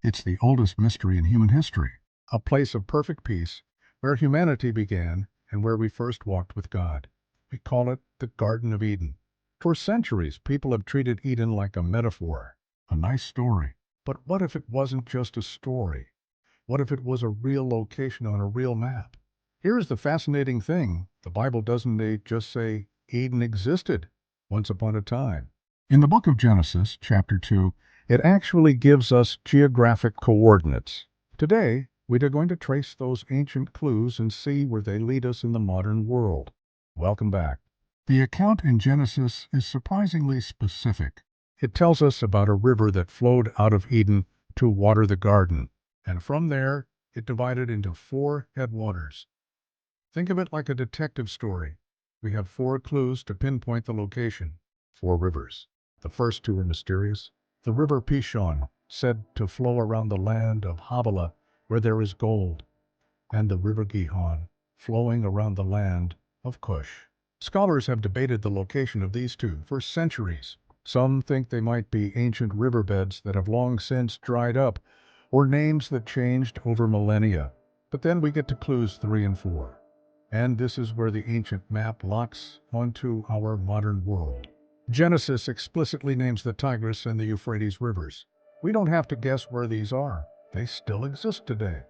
It's the oldest mystery in human history, a place of perfect peace where humanity began and where we first walked with God. We call it the Garden of Eden. For centuries, people have treated Eden like a metaphor, a nice story. But what if it wasn't just a story? What if it was a real location on a real map? Here's the fascinating thing. The Bible doesn't just say Eden existed once upon a time. In the book of Genesis, chapter 2, it actually gives us geographic coordinates. Today, we are going to trace those ancient clues and see where they lead us in the modern world. Welcome back. The account in Genesis is surprisingly specific. It tells us about a river that flowed out of Eden to water the garden, and from there, it divided into 4 headwaters. Think of it like a detective story. We have 4 clues to pinpoint the location. 4 rivers. The first 2 are mysterious. The river Pishon, said to flow around the land of Havilah, where there is gold, and the river Gihon, flowing around the land of Cush. Scholars have debated the location of these 2 for centuries. Some think they might be ancient riverbeds that have long since dried up, or names that changed over millennia. But then we get to clues 3 and 4. And this is where the ancient map locks onto our modern world. Genesis explicitly names the Tigris and the Euphrates rivers. We don't have to guess where these are. They still exist today.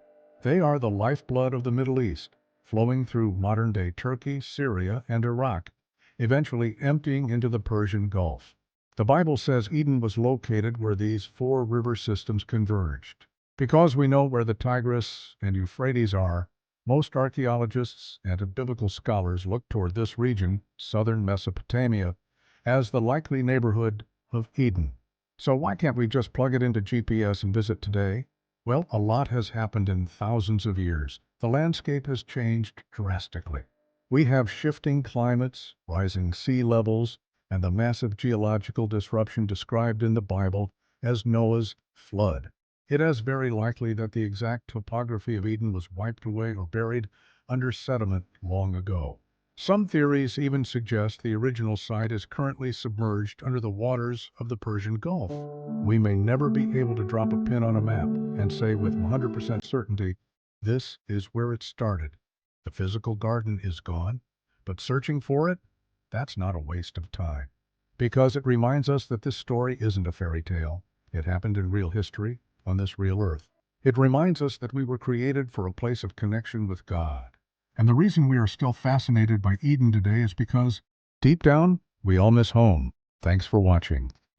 They are the lifeblood of the Middle East, flowing through modern-day Turkey, Syria, and Iraq, eventually emptying into the Persian Gulf. The Bible says Eden was located where these 4 river systems converged. Because we know where the Tigris and Euphrates are, most archaeologists and biblical scholars look toward this region, southern Mesopotamia, as the likely neighborhood of Eden. So why can't we just plug it into GPS and visit today? Well, a lot has happened in thousands of years. The landscape has changed drastically. We have shifting climates, rising sea levels, and the massive geological disruption described in the Bible as Noah's flood. It is very likely that the exact topography of Eden was wiped away or buried under sediment long ago. Some theories even suggest the original site is currently submerged under the waters of the Persian Gulf. We may never be able to drop a pin on a map and say with 100% certainty, this is where it started. The physical garden is gone, but searching for it, that's not a waste of time. Because it reminds us that this story isn't a fairy tale. It happened in real history, on this real earth. It reminds us that we were created for a place of connection with God. And the reason we are still fascinated by Eden today is because, deep down, we all miss home. Thanks for watching.